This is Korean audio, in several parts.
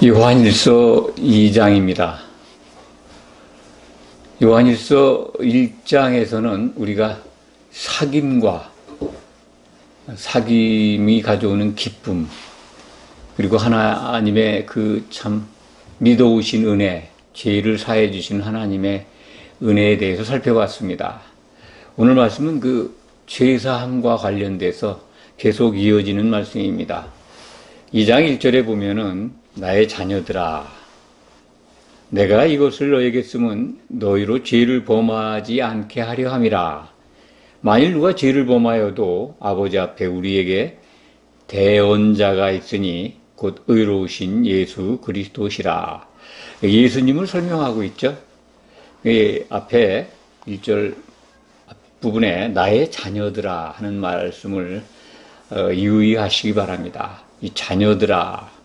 요한일서 2장입니다. 요한일서 1장에서는 우리가 사귐이 가져오는 기쁨, 그리고 하나님의 그 참 믿어오신 은혜, 죄를 사해 주신 하나님의 은혜에 대해서 살펴봤습니다. 오늘 말씀은 그 죄사함과 관련돼서 계속 이어지는 말씀입니다. 2장 1절에 보면은 나의 자녀들아, 내가 이것을 너에게 쓰면 너희로 죄를 범하지 않게 하려 함이라. 만일 누가 죄를 범하여도 아버지 앞에 우리에게 대언자가 있으니 곧 의로우신 예수 그리스도시라. 예수님을 설명하고 있죠. 앞에 1절 부분에 나의 자녀들아 하는 말씀을 유의하시기 바랍니다. 이 자녀들아,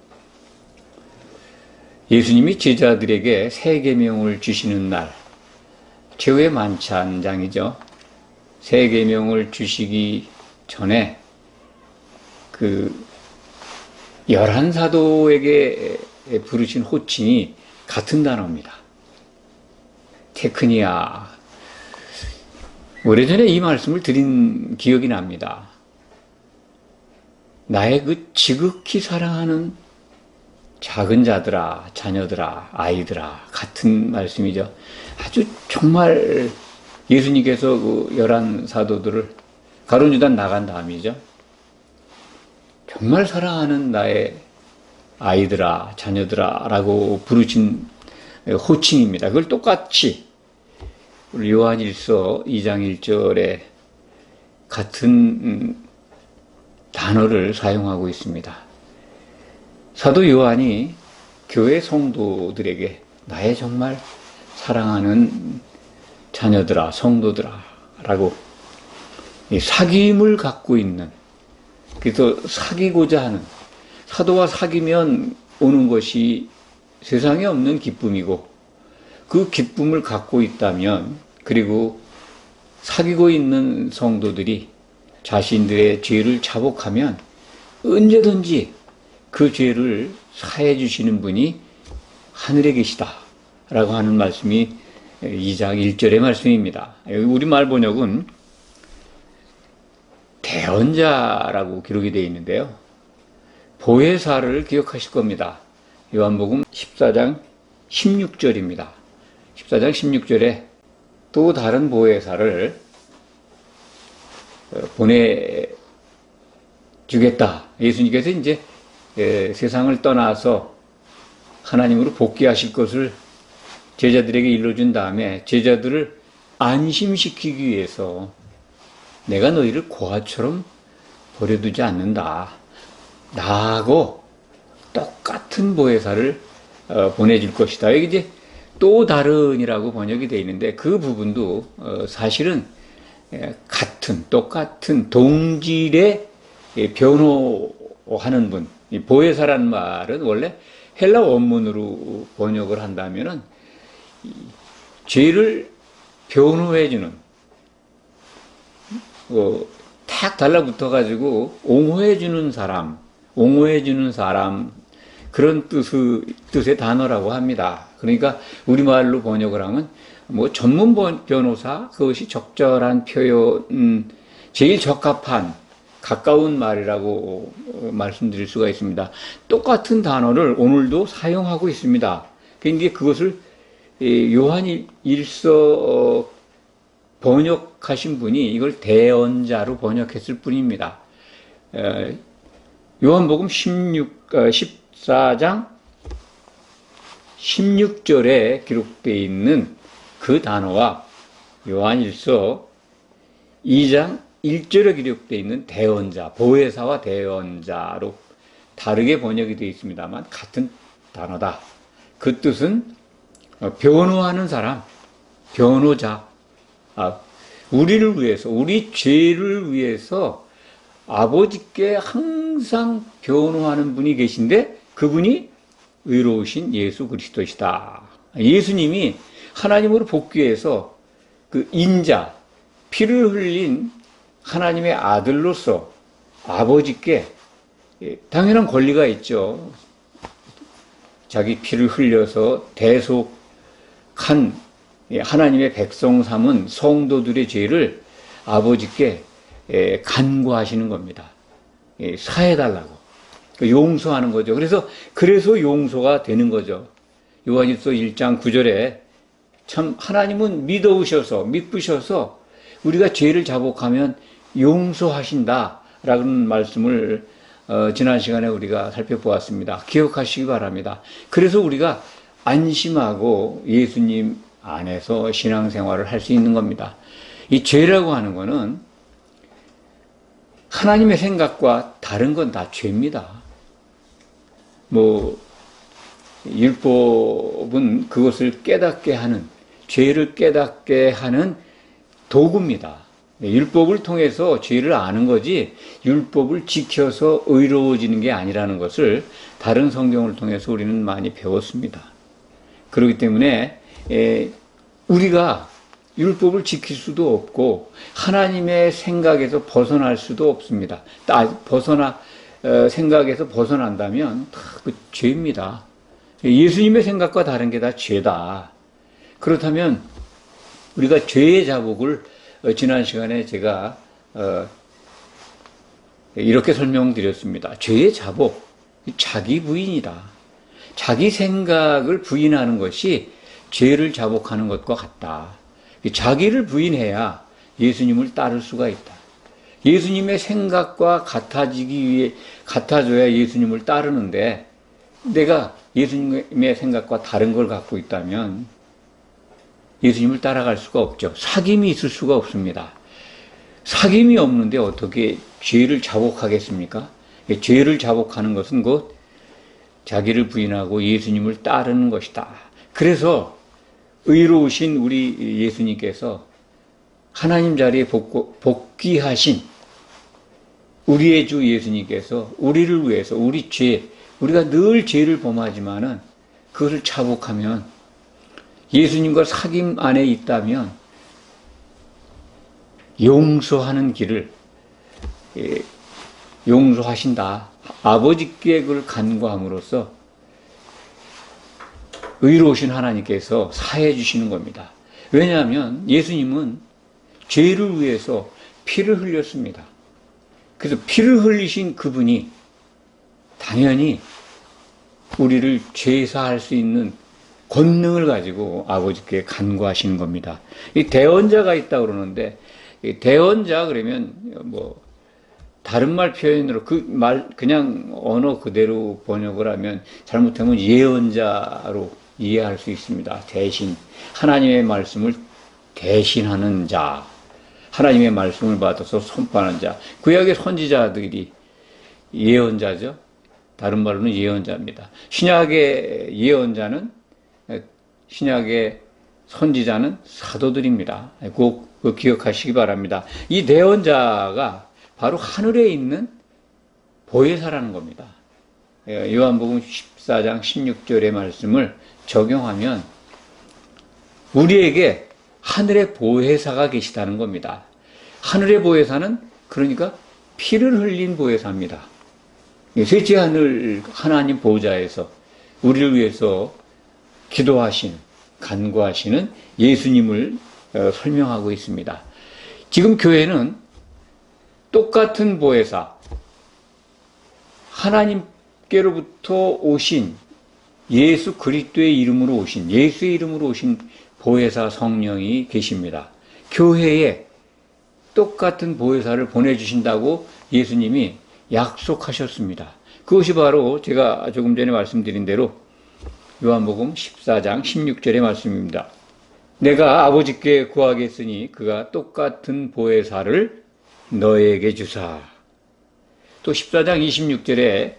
예수님이 제자들에게 새 계명을 주시는 날, 최후의 만찬장이죠. 새 계명을 주시기 전에 그 11사도에게 부르신 호칭이 같은 단어입니다. 테크니아. 오래전에 이 말씀을 드린 기억이 납니다. 나의 그 지극히 사랑하는 작은 자들아, 자녀들아, 아이들아, 같은 말씀이죠. 아주 정말 예수님께서 그 11사도들을 가룟유다 나간 다음이죠. 정말 사랑하는 나의 아이들아, 자녀들아 라고 부르신 호칭입니다. 그걸 똑같이 우리 요한일서 2장 1절에 같은 단어를 사용하고 있습니다. 사도 요한이 교회 성도들에게 나의 정말 사랑하는 자녀들아, 성도들아 라고 사귐을 갖고 있는, 그래서 사귀고자 하는, 사도와 사귀면 오는 것이 세상에 없는 기쁨이고, 그 기쁨을 갖고 있다면, 그리고 사귀고 있는 성도들이 자신들의 죄를 자복하면 언제든지 그 죄를 사해 주시는 분이 하늘에 계시다 라고 하는 말씀이 2장 1절의 말씀입니다. 우리말 번역은 대언자라고 기록이 되어 있는데요. 보혜사를 기억하실 겁니다. 요한복음 14장 16절입니다. 14장 16절에 또 다른 보혜사를 보내주겠다. 예수님께서 이제 세상을 떠나서 하나님으로 복귀하실 것을 제자들에게 일러준 다음에 제자들을 안심시키기 위해서 내가 너희를 고아처럼 버려두지 않는다. 나하고 똑같은 보혜사를 보내줄 것이다. 여기 이제 또 다른이라고 번역이 되어 있는데 그 부분도 사실은 똑같은 동질의 변호하는 분, 이 보혜사란 말은 원래 헬라 원문으로 번역을 한다면은 죄를 변호해주는, 탁 달라붙어가지고 옹호해주는 사람, 그런 뜻의 단어라고 합니다. 그러니까 우리말로 번역을 하면 뭐 전문 변호사, 그것이 적절한 표현, 제일 적합한 가까운 말이라고 말씀드릴 수가 있습니다. 똑같은 단어를 오늘도 사용하고 있습니다. 그런데 그것을 요한일서 번역하신 분이 이걸 대언자로 번역했을 뿐입니다. 요한복음 14장 16절에 기록되어 있는 그 단어와 요한일서 2장 1절에 기록되어 있는 대언자, 보혜사와 대언자로 다르게 번역이 되어 있습니다만 같은 단어다. 그 뜻은 변호하는 사람, 변호자, 우리를 위해서, 우리 죄를 위해서 아버지께 항상 변호하는 분이 계신데 그분이 의로우신 예수 그리스도시다. 예수님이 하나님으로 복귀해서 그 인자, 피를 흘린 하나님의 아들로서 아버지께 당연한 권리가 있죠. 자기 피를 흘려서 대속한 하나님의 백성 삼은 성도들의 죄를 아버지께 간구하시는 겁니다. 사해달라고. 용서하는 거죠. 그래서 용서가 되는 거죠. 요한일서 1장 9절에 참 하나님은 믿으셔서 우리가 죄를 자복하면 용서하신다라는 말씀을 지난 시간에 우리가 살펴보았습니다. 기억하시기 바랍니다. 그래서 우리가 안심하고 예수님 안에서 신앙생활을 할 수 있는 겁니다. 이 죄라고 하는 거는 하나님의 생각과 다른 건 다 죄입니다. 율법은 그것을 깨닫게 하는, 죄를 깨닫게 하는 도구입니다. 율법을 통해서 죄를 아는 거지, 율법을 지켜서 의로워지는 게 아니라는 것을 다른 성경을 통해서 우리는 많이 배웠습니다. 그렇기 때문에, 우리가 율법을 지킬 수도 없고, 하나님의 생각에서 벗어날 수도 없습니다. 생각에서 벗어난다면 다 그 죄입니다. 예수님의 생각과 다른 게 다 죄다. 그렇다면 우리가 죄의 자복을 지난 시간에 제가 이렇게 설명드렸습니다. 죄의 자복, 자기 부인이다. 자기 생각을 부인하는 것이 죄를 자복하는 것과 같다. 자기를 부인해야 예수님을 따를 수가 있다. 예수님의 생각과 같아져야 예수님을 따르는데, 내가 예수님의 생각과 다른 걸 갖고 있다면 예수님을 따라갈 수가 없죠. 사귐이 있을 수가 없습니다. 사귐이 없는데 어떻게 죄를 자복하겠습니까? 죄를 자복하는 것은 곧 자기를 부인하고 예수님을 따르는 것이다. 그래서 의로우신 우리 예수님께서 하나님 자리에 복귀하신 우리의 주 예수님께서 우리를 위해서 우리가 늘 죄를 범하지만은 그것을 자복하면, 예수님과 사귐 안에 있다면 용서하는 길을 용서하신다. 아버지께 그걸 간구함으로써 의로우신 하나님께서 사해 주시는 겁니다. 왜냐하면 예수님은 죄를 위해서 피를 흘렸습니다. 그래서 피를 흘리신 그분이 당연히 우리를 죄사할 수 있는 권능을 가지고 아버지께 간구하시는 겁니다. 이 대언자가 있다 그러는데, 이 대언자 그러면 다른 말 표현으로 그냥 언어 그대로 번역을 하면 잘못하면 예언자로 이해할 수 있습니다. 대신 하나님의 말씀을 대신하는 자, 하나님의 말씀을 받아서 선포하는 자. 구약의 선지자들이 예언자죠. 다른 말로는 예언자입니다. 신약의 선지자는 사도들입니다. 꼭 기억하시기 바랍니다. 이 대언자가 바로 하늘에 있는 보혜사라는 겁니다. 요한복음 14장 16절의 말씀을 적용하면 우리에게 하늘의 보혜사가 계시다는 겁니다. 하늘의 보혜사는 그러니까 피를 흘린 보혜사입니다. 셋째 하늘 하나님 보좌에서 우리를 위해서 기도하신, 간구하시는 예수님을 설명하고 있습니다. 지금 교회는 똑같은 보혜사, 하나님께로부터 오신 예수 그리스도의 이름으로 오신, 예수의 이름으로 오신 보혜사 성령이 계십니다. 교회에 똑같은 보혜사를 보내주신다고 예수님이 약속하셨습니다. 그것이 바로 제가 조금 전에 말씀드린 대로 요한복음 14장 16절의 말씀입니다. 내가 아버지께 구하겠으니 그가 똑같은 보혜사를 너에게 주사. 또 14장 26절에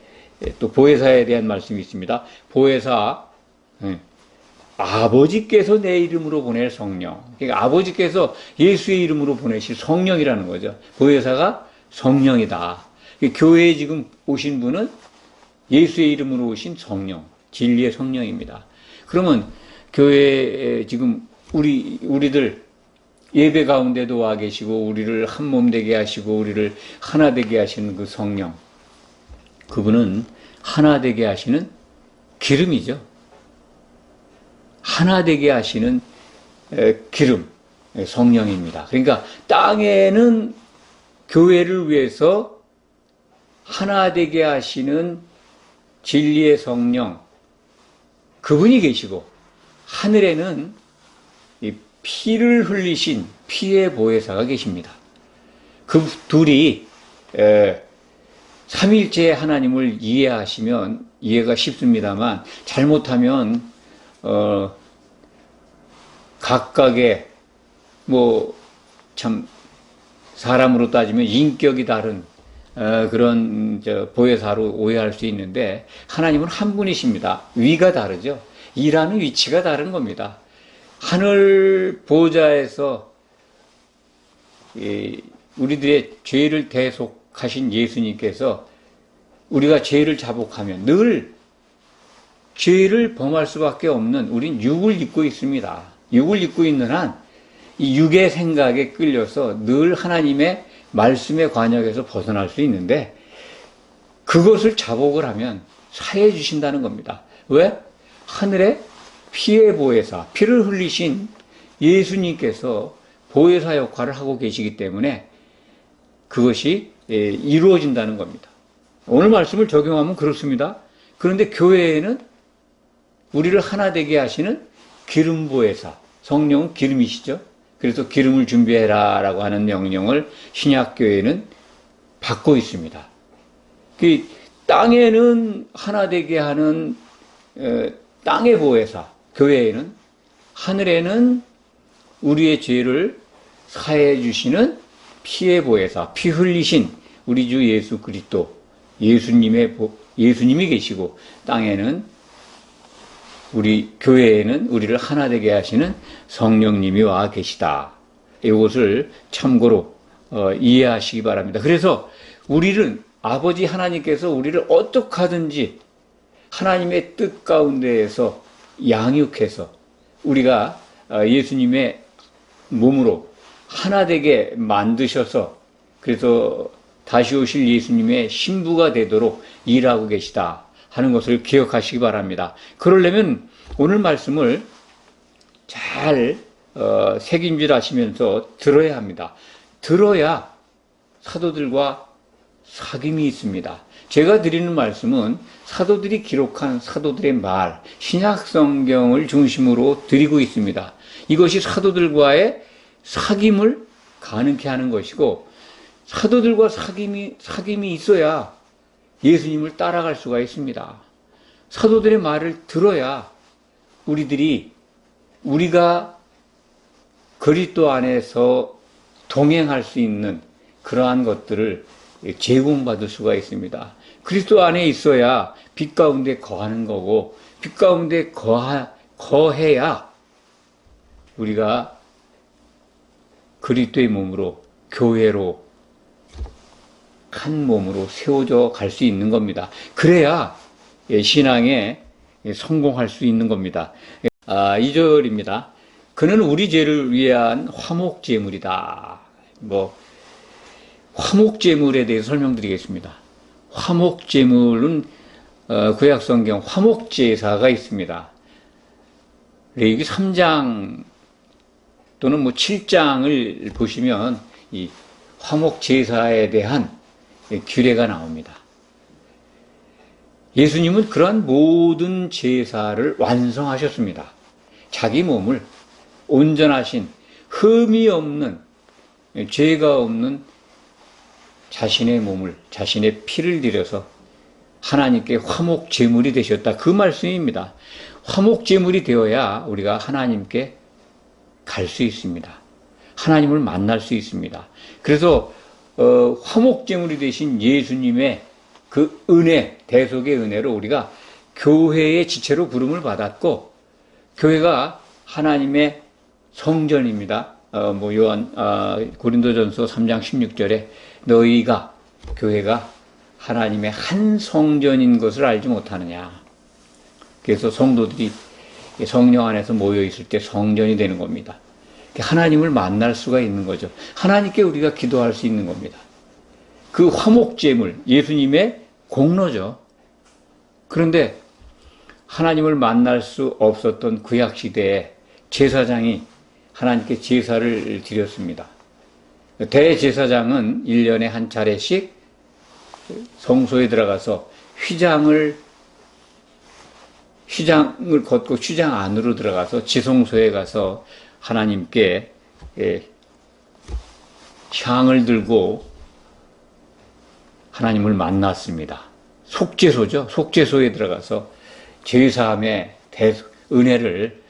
또 보혜사에 대한 말씀이 있습니다. 보혜사, 아버지께서 내 이름으로 보낼 성령. 그러니까 아버지께서 예수의 이름으로 보내실 성령이라는 거죠. 보혜사가 성령이다. 교회에 지금 오신 분은 예수의 이름으로 오신 성령, 진리의 성령입니다. 그러면 교회에 지금 우리들 예배 가운데도 와 계시고 우리를 한 몸 되게 하시고 우리를 하나 되게 하시는 그 성령, 그분은 하나 되게 하시는 기름이죠. 하나 되게 하시는 기름, 성령입니다. 그러니까 땅에는 교회를 위해서 하나 되게 하시는 진리의 성령, 그분이 계시고, 하늘에는 이 피를 흘리신 피의 보혜사가 계십니다. 그 둘이 삼위일체의 하나님을 이해하시면 이해가 쉽습니다만, 잘못하면 각각의 참 사람으로 따지면 인격이 다른 그런 보혜사로 오해할 수 있는데, 하나님은 한 분이십니다. 위가 다르죠. 일하는 위치가 다른 겁니다. 하늘 보좌에서 우리들의 죄를 대속하신 예수님께서 우리가 죄를 자복하면 늘 죄를 범할 수밖에 없는, 우린 육을 입고 있습니다. 육을 입고 있는 한 이 육의 생각에 끌려서 늘 하나님의 말씀의 관역에서 벗어날 수 있는데, 그것을 자복을 하면 사해 주신다는 겁니다. 왜? 하늘에 피의 보혜사, 피를 흘리신 예수님께서 보혜사 역할을 하고 계시기 때문에 그것이 이루어진다는 겁니다. 오늘 말씀을 적용하면 그렇습니다. 그런데 교회에는 우리를 하나 되게 하시는 기름 보혜사, 성령은 기름이시죠. 그래서 기름을 준비해라 라고 하는 명령을 신약교회는 받고 있습니다. 그 땅에는 하나 되게 하는 땅의 보혜사, 교회에는, 하늘에는 우리의 죄를 사해 주시는 피의 보혜사, 피 흘리신 우리 주 예수 그리스도, 예수님이 계시고, 땅에는 우리 교회에는 우리를 하나 되게 하시는 성령님이 와 계시다. 이것을 참고로 이해하시기 바랍니다. 그래서 우리는 아버지 하나님께서 우리를 어떻게 하든지 하나님의 뜻 가운데에서 양육해서 우리가 예수님의 몸으로 하나 되게 만드셔서, 그래서 다시 오실 예수님의 신부가 되도록 일하고 계시다 하는 것을 기억하시기 바랍니다. 그러려면 오늘 말씀을 잘 새김질하시면서 들어야 합니다. 들어야 사도들과 사귐이 있습니다. 제가 드리는 말씀은 사도들이 기록한 사도들의 말, 신약 성경을 중심으로 드리고 있습니다. 이것이 사도들과의 사귐을 가능케 하는 것이고, 사도들과 사귐이 있어야 예수님을 따라갈 수가 있습니다. 사도들의 말을 들어야 우리가 그리스도 안에서 동행할 수 있는 그러한 것들을 제공받을 수가 있습니다. 그리스도 안에 있어야 빛 가운데 거하는 거고, 빛 가운데 거해야 우리가 그리스도의 몸으로, 교회로, 한 몸으로 세워져 갈 수 있는 겁니다. 그래야 신앙에 성공할 수 있는 겁니다. 2절입니다. 그는 우리 죄를 위한 화목제물이다. 화목제물에 대해서 설명드리겠습니다. 화목제물은 구약성경 화목제사가 있습니다. 레위기 3장 또는 7장을 보시면 이 화목제사에 대한 규례가 나옵니다. 예수님은 그러한 모든 제사를 완성하셨습니다. 자기 몸을 온전하신, 흠이 없는, 죄가 없는 자신의 몸을, 자신의 피를 들여서 하나님께 화목 제물이 되셨다. 그 말씀입니다. 화목 제물이 되어야 우리가 하나님께 갈 수 있습니다. 하나님을 만날 수 있습니다. 그래서 화목 제물이 되신 예수님의 그 은혜, 대속의 은혜로 우리가 교회의 지체로 부름을 받았고, 교회가 하나님의 성전입니다. 고린도전서 3장 16절에 너희가, 교회가 하나님의 한 성전인 것을 알지 못하느냐. 그래서 성도들이 성령 안에서 모여 있을 때 성전이 되는 겁니다. 하나님을 만날 수가 있는 거죠. 하나님께 우리가 기도할 수 있는 겁니다. 그 화목제물, 예수님의 공로죠. 그런데 하나님을 만날 수 없었던 구약 시대에 제사장이 하나님께 제사를 드렸습니다. 대제사장은 1년에 한 차례씩 성소에 들어가서 휘장을 걷고 휘장 안으로 들어가서 지성소에 가서 하나님께 향을 들고 하나님을 만났습니다. 속죄소죠. 속죄소에 들어가서 죄사함의 은혜를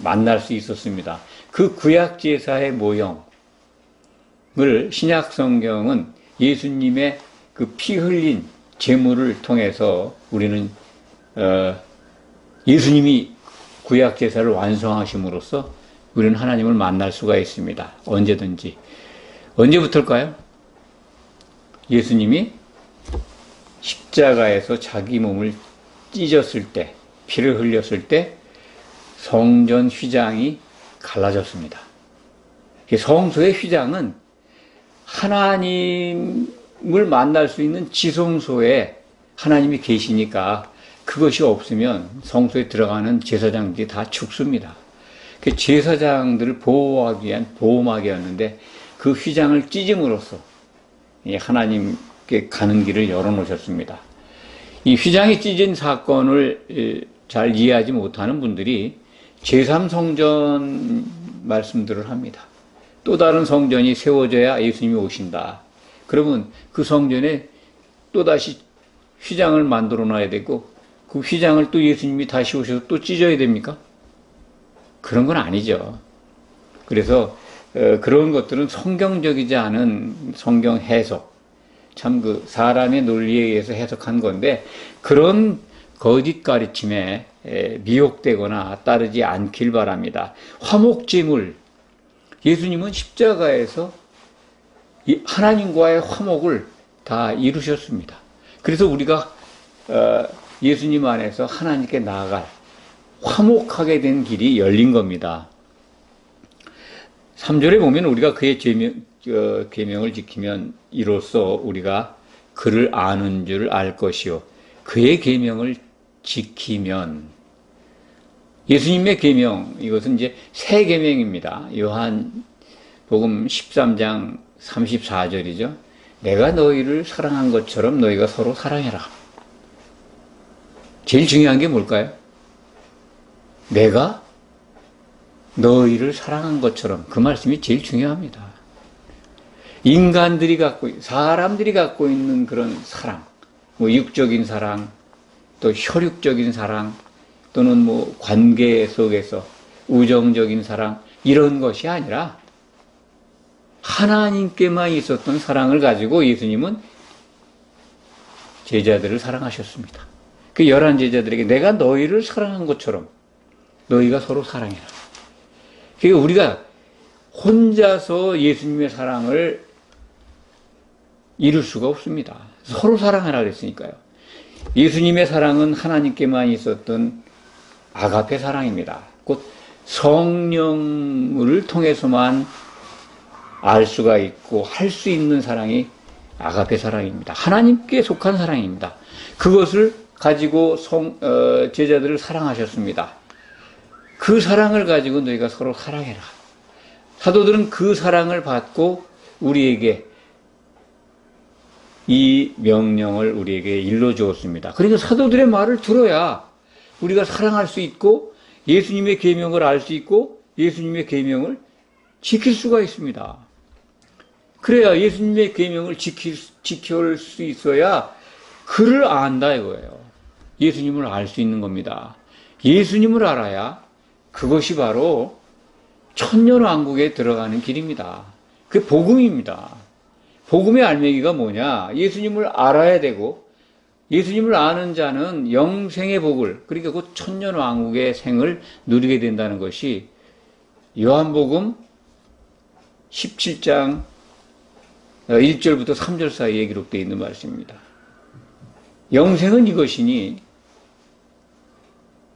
만날 수 있었습니다. 그 구약 제사의 모형을 신약 성경은 예수님의 그 피 흘린 제물을 통해서 우리는 예수님이 구약 제사를 완성하심으로써 우리는 하나님을 만날 수가 있습니다. 언제든지. 언제부터일까요? 예수님이 십자가에서 자기 몸을 찢었을 때, 피를 흘렸을 때 성전 휘장이 갈라졌습니다. 성소의 휘장은 하나님을 만날 수 있는 지성소에 하나님이 계시니까 그것이 없으면 성소에 들어가는 제사장들이 다 죽습니다. 그 제사장들을 보호하기 위한 보호막이었는데 그 휘장을 찢음으로써 하나님께 가는 길을 열어놓으셨습니다. 이 휘장이 찢은 사건을 잘 이해하지 못하는 분들이 제3성전 말씀들을 합니다. 또 다른 성전이 세워져야 예수님이 오신다. 그러면 그 성전에 또다시 휘장을 만들어 놔야 되고 그 휘장을 또 예수님이 다시 오셔서 또 찢어야 됩니까? 그런 건 아니죠. 그래서 그런 것들은 성경적이지 않은 성경 해석, 참 그 사람의 논리에 의해서 해석한 건데 그런 거짓 가르침에 미혹되거나 따르지 않길 바랍니다. 화목제물, 예수님은 십자가에서 하나님과의 화목을 다 이루셨습니다. 그래서 우리가 예수님 안에서 하나님께 나아갈 화목하게 된 길이 열린 겁니다. 3절에 보면 우리가 그의 계명을 지키면 이로써 우리가 그를 아는 줄 알 것이요. 그의 계명을 지키면 예수님의 계명, 이것은 이제 새 계명입니다. 요한복음 13장 34절이죠. 내가 너희를 사랑한 것처럼 너희가 서로 사랑해라. 제일 중요한 게 뭘까요? 내가 너희를 사랑한 것처럼, 그 말씀이 제일 중요합니다. 사람들이 갖고 있는 그런 사랑, 육적인 사랑, 또 혈육적인 사랑, 또는 관계 속에서 우정적인 사랑, 이런 것이 아니라 하나님께만 있었던 사랑을 가지고 예수님은 제자들을 사랑하셨습니다. 그 11 제자들에게 내가 너희를 사랑한 것처럼 너희가 서로 사랑해라. 그러니까 우리가 혼자서 예수님의 사랑을 이룰 수가 없습니다. 서로 사랑하라 그랬으니까요. 예수님의 사랑은 하나님께만 있었던 아가페 사랑입니다. 곧 성령을 통해서만 알 수가 있고 할 수 있는 사랑이 아가페 사랑입니다. 하나님께 속한 사랑입니다. 그것을 가지고 제자들을 사랑하셨습니다. 그 사랑을 가지고 너희가 서로 사랑해라. 사도들은 그 사랑을 받고 우리에게 이 명령을 우리에게 일러주었습니다. 그러니까 사도들의 말을 들어야 우리가 사랑할 수 있고 예수님의 계명을 알 수 있고 예수님의 계명을 지킬 수가 있습니다. 그래야 예수님의 계명을 지킬 수 있어야 그를 안다 이거예요. 예수님을 알 수 있는 겁니다. 예수님을 알아야 그것이 바로 천년왕국에 들어가는 길입니다. 그게 복음입니다. 복음의 알맹이가 뭐냐? 예수님을 알아야 되고 예수님을 아는 자는 영생의 복을, 그러니까 그 천년왕국의 생을 누리게 된다는 것이 요한복음 17장 1절부터 3절 사이에 기록되어 있는 말씀입니다. 영생은 이것이니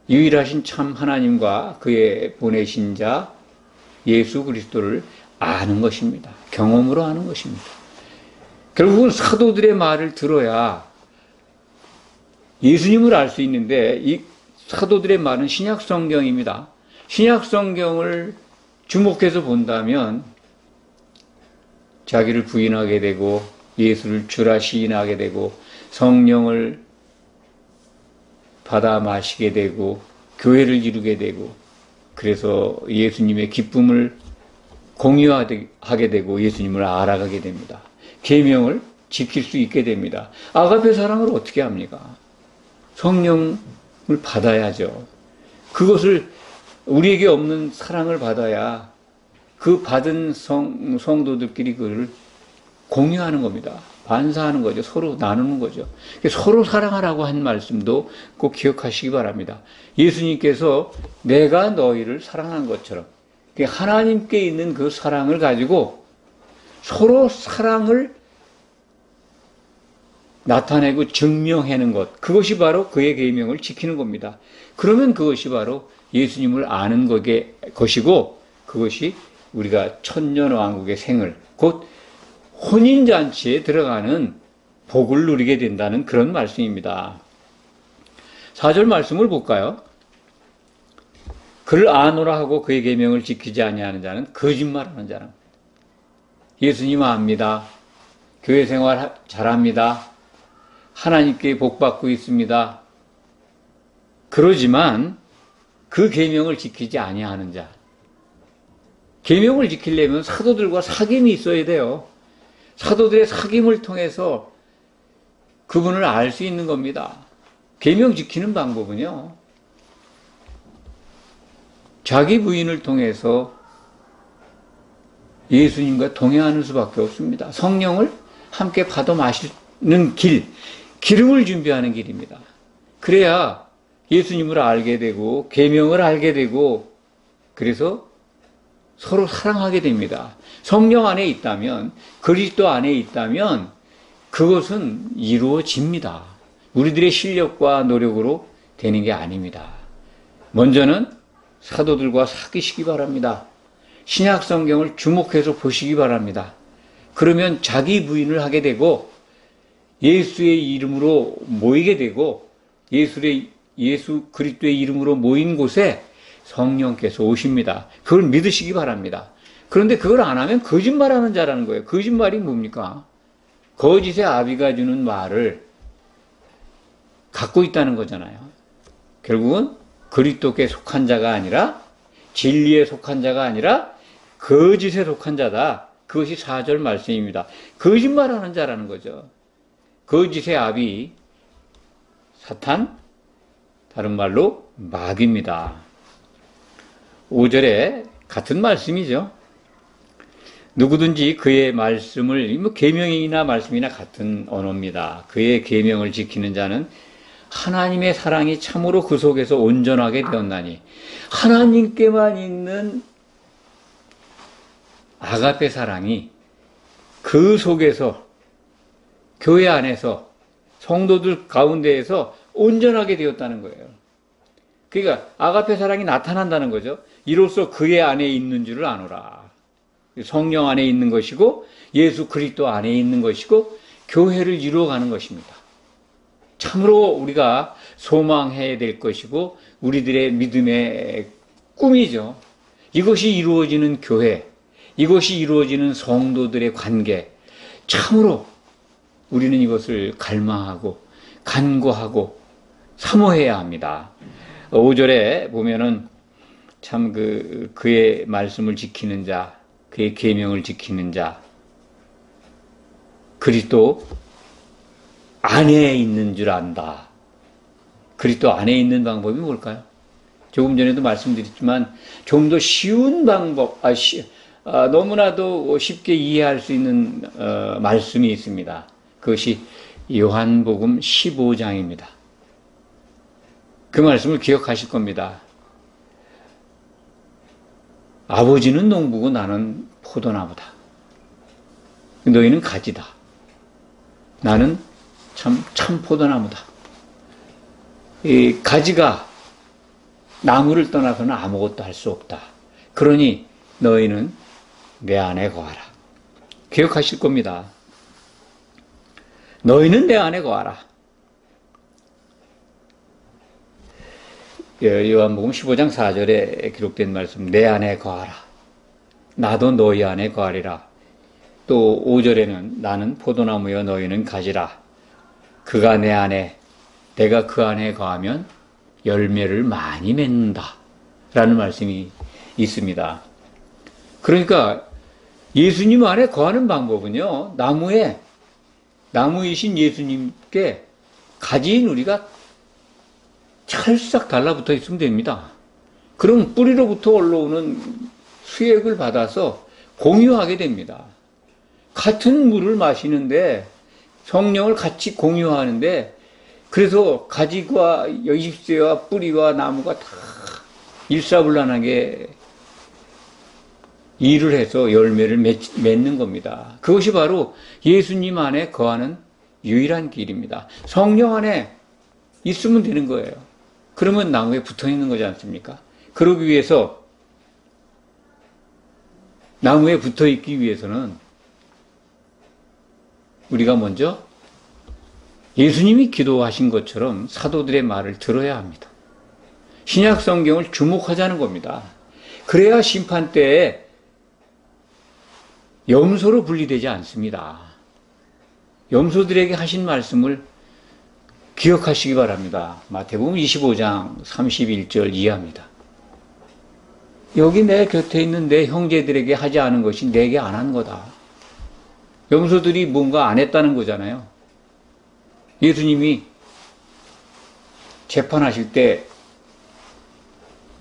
유일하신 참 하나님과 그의 보내신 자 예수 그리스도를 아는 것입니다. 경험으로 아는 것입니다. 결국은 사도들의 말을 들어야 예수님을 알 수 있는데 이 사도들의 말은 신약 성경입니다. 신약 성경을 주목해서 본다면 자기를 부인하게 되고 예수를 주라 시인하게 되고 성령을 받아 마시게 되고 교회를 이루게 되고 그래서 예수님의 기쁨을 공유하게 되고 예수님을 알아가게 됩니다. 계명을 지킬 수 있게 됩니다. 아가페 사랑을 어떻게 합니까? 성령을 받아야죠. 그것을 우리에게 없는 사랑을 받아야 그 받은 성도들끼리 그를 공유하는 겁니다. 반사하는 거죠. 서로 나누는 거죠. 서로 사랑하라고 한 말씀도 꼭 기억하시기 바랍니다. 예수님께서 내가 너희를 사랑한 것처럼 하나님께 있는 그 사랑을 가지고 서로 사랑을 나타내고 증명하는 것, 그것이 바로 그의 계명을 지키는 겁니다. 그러면 그것이 바로 예수님을 아는 것이고 그것이 우리가 천년왕국의 생을 곧 혼인잔치에 들어가는 복을 누리게 된다는 그런 말씀입니다. 4절 말씀을 볼까요? 그를 아노라 하고 그의 계명을 지키지 아니하는 자는 거짓말하는 자라. 예수님 압니다. 교회 생활 잘합니다. 하나님께 복받고 있습니다. 그러지만 그 계명을 지키지 아니하는 자. 계명을 지키려면 사도들과 사귐이 있어야 돼요. 사도들의 사귐을 통해서 그분을 알 수 있는 겁니다. 계명 지키는 방법은요. 자기 부인을 통해서 예수님과 동행하는 수밖에 없습니다. 성령을 함께 받아 마시는 기름을 준비하는 길입니다. 그래야 예수님을 알게 되고 계명을 알게 되고 그래서 서로 사랑하게 됩니다. 성령 안에 있다면 그리스도 안에 있다면 그것은 이루어집니다. 우리들의 실력과 노력으로 되는 게 아닙니다. 먼저는 사도들과 사귀시기 바랍니다. 신약 성경을 주목해서 보시기 바랍니다. 그러면 자기 부인을 하게 되고 예수의 이름으로 모이게 되고 예수 그리스도의 이름으로 모인 곳에 성령께서 오십니다. 그걸 믿으시기 바랍니다. 그런데 그걸 안 하면 거짓말하는 자라는 거예요. 거짓말이 뭡니까? 거짓의 아비가 주는 말을 갖고 있다는 거잖아요. 결국은 그리스도께 속한 자가 아니라 진리에 속한 자가 아니라 거짓에 속한 자다. 그것이 4절 말씀입니다. 거짓말하는 자라는 거죠. 거짓의 아비 사탄, 다른 말로 마귀입니다. 5절에 같은 말씀이죠. 누구든지 그의 말씀을, 계명이나 말씀이나 같은 언어입니다. 그의 계명을 지키는 자는 하나님의 사랑이 참으로 그 속에서 온전하게 되었나니, 하나님께만 있는 아가페 사랑이 그 속에서 교회 안에서 성도들 가운데에서 온전하게 되었다는 거예요. 그러니까 아가페 사랑이 나타난다는 거죠. 이로써 그의 안에 있는 줄을 아노라. 성령 안에 있는 것이고 예수 그리스도 안에 있는 것이고 교회를 이루어가는 것입니다. 참으로 우리가 소망해야 될 것이고 우리들의 믿음의 꿈이죠. 이것이 이루어지는 교회, 이것이 이루어지는 성도들의 관계, 참으로 우리는 이것을 갈망하고 간구하고 사모해야 합니다. 5절에 보면은 참 그의 말씀을 지키는 자, 그의 계명을 지키는 자, 그리스도 안에 있는 줄 안다. 그리스도 안에 있는 방법이 뭘까요? 조금 전에도 말씀드렸지만 좀 더 쉬운 방법, 너무나도 쉽게 이해할 수 있는 말씀이 있습니다. 그것이 요한복음 15장입니다. 그 말씀을 기억하실 겁니다. 아버지는 농부고 나는 포도나무다. 너희는 가지다. 나는 참 포도나무다. 이 가지가 나무를 떠나서는 아무것도 할 수 없다. 그러니 너희는 내 안에 거하라. 기억하실 겁니다. 너희는 내 안에 거하라. 요한복음 15장 4절에 기록된 말씀, 내 안에 거하라. 나도 너희 안에 거하리라. 또 5절에는 나는 포도나무여 너희는 가지라. 그가 내 안에, 내가 그 안에 거하면 열매를 많이 맺는다. 라는 말씀이 있습니다. 그러니까 예수님 안에 거하는 방법은요, 나무이신 예수님께 가지인 우리가 찰싹 달라붙어 있으면 됩니다. 그럼 뿌리로부터 올라오는 수액을 받아서 공유하게 됩니다. 같은 물을 마시는데 성령을 같이 공유하는데, 그래서 가지와 잎새와 뿌리와 나무가 다 일사불란하게 일을 해서 열매를 맺는 겁니다. 그것이 바로 예수님 안에 거하는 유일한 길입니다. 성령 안에 있으면 되는 거예요. 그러면 나무에 붙어 있는 거지 않습니까? 그러기 위해서, 나무에 붙어 있기 위해서는 우리가 먼저 예수님이 기도하신 것처럼 사도들의 말을 들어야 합니다. 신약 성경을 주목하자는 겁니다. 그래야 심판 때에 염소로 분리되지 않습니다. 염소들에게 하신 말씀을 기억하시기 바랍니다. 마태복음 25장 31절 이하입니다. 여기 내 곁에 있는 내 형제들에게 하지 않은 것이 내게 안 한 거다. 염소들이 뭔가 안 했다는 거잖아요. 예수님이 재판하실 때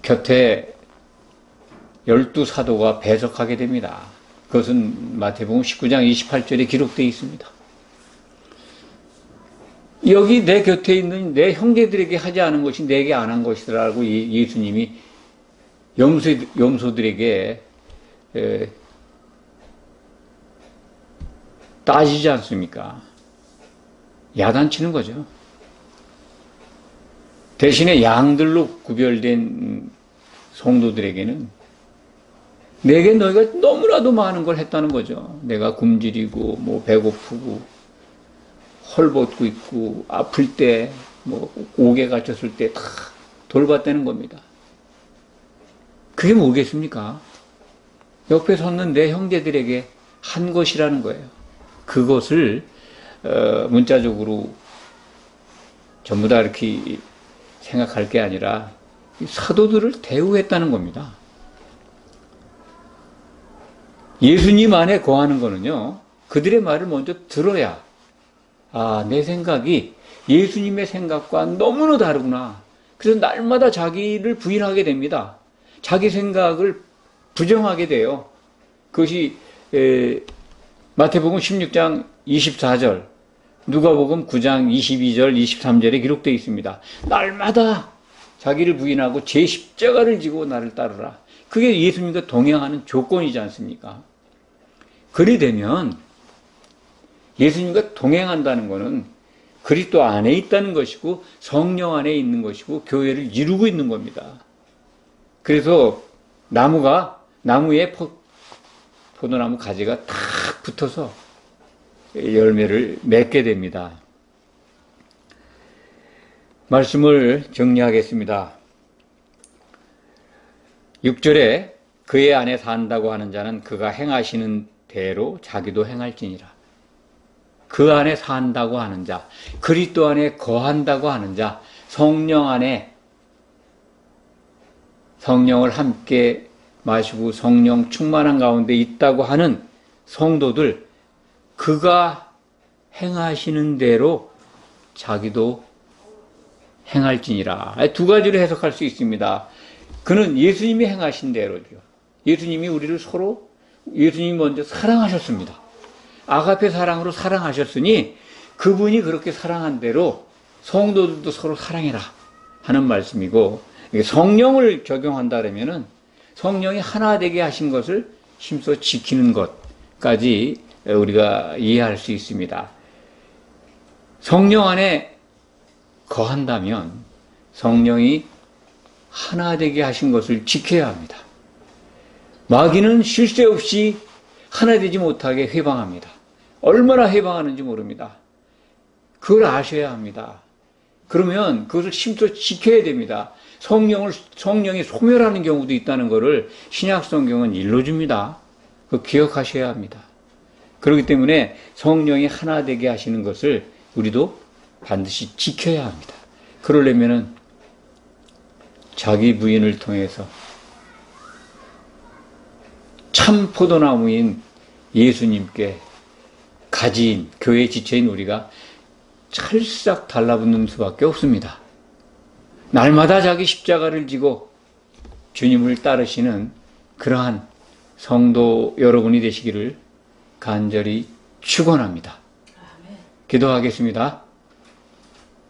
곁에 12사도가 배석하게 됩니다. 그것은 마태복음 19장 28절에 기록되어 있습니다. 여기 내 곁에 있는 내 형제들에게 하지 않은 것이 내게 안 한 것이라고 예수님이 염소들에게 따지지 않습니까? 야단치는 거죠. 대신에 양들로 구별된 성도들에게는 내게 너희가 너무나도 많은 걸 했다는 거죠. 내가 굶주리고 뭐 배고프고 헐벗고 있고 아플 때 뭐 옥에 갇혔을 때 다 돌봤다는 겁니다. 그게 뭐겠습니까? 옆에 섰는 내 형제들에게 한 것이라는 거예요. 그것을 문자적으로 전부 다 이렇게 생각할 게 아니라 사도들을 대우했다는 겁니다. 예수님 안에 거하는 거는요, 그들의 말을 먼저 들어야, 아, 내 생각이 예수님의 생각과 너무나 다르구나. 그래서 날마다 자기를 부인하게 됩니다. 자기 생각을 부정하게 돼요. 그것이 마태복음 16장 24절, 누가복음 9장 22절, 23절에 기록되어 있습니다. 날마다 자기를 부인하고 제 십자가를 지고 나를 따르라. 그게 예수님과 동행하는 조건이지 않습니까? 그리 되면 예수님과 동행한다는 것은 그리스도 안에 있다는 것이고 성령 안에 있는 것이고 교회를 이루고 있는 겁니다. 그래서 나무에 포도나무 가지가 탁 붙어서 열매를 맺게 됩니다. 말씀을 정리하겠습니다. 6절에 그의 안에 산다고 하는 자는 그가 행하시는 대로 자기도 행할지니라. 그 안에 산다고 하는 자, 그리스도 안에 거한다고 하는 자, 성령 안에 성령을 함께 마시고 성령 충만한 가운데 있다고 하는 성도들, 그가 행하시는 대로 자기도 행할지니라. 두 가지로 해석할 수 있습니다. 그는 예수님이 행하신 대로죠. 예수님이 우리를 예수님이 먼저 사랑하셨습니다. 아가페 사랑으로 사랑하셨으니 그분이 그렇게 사랑한 대로 성도들도 서로 사랑해라 하는 말씀이고, 성령을 적용한다면은 성령이 하나 되게 하신 것을 힘써 지키는 것까지 우리가 이해할 수 있습니다. 성령 안에 거한다면 성령이 하나 되게 하신 것을 지켜야 합니다. 마귀는 쉴 새 없이 하나 되지 못하게 회방합니다. 얼마나 회방하는지 모릅니다. 그걸 아셔야 합니다. 그러면 그것을 심도 지켜야 됩니다. 성령이 소멸하는 경우도 있다는 것을 신약 성경은 일러줍니다. 그 기억하셔야 합니다. 그렇기 때문에 성령이 하나 되게 하시는 것을 우리도 반드시 지켜야 합니다. 그러려면은 자기 부인을 통해서 참 포도나무인 예수님께 가지인 교회 지체인 우리가 찰싹 달라붙는 수밖에 없습니다. 날마다 자기 십자가를 지고 주님을 따르시는 그러한 성도 여러분이 되시기를 간절히 축원합니다. 기도하겠습니다.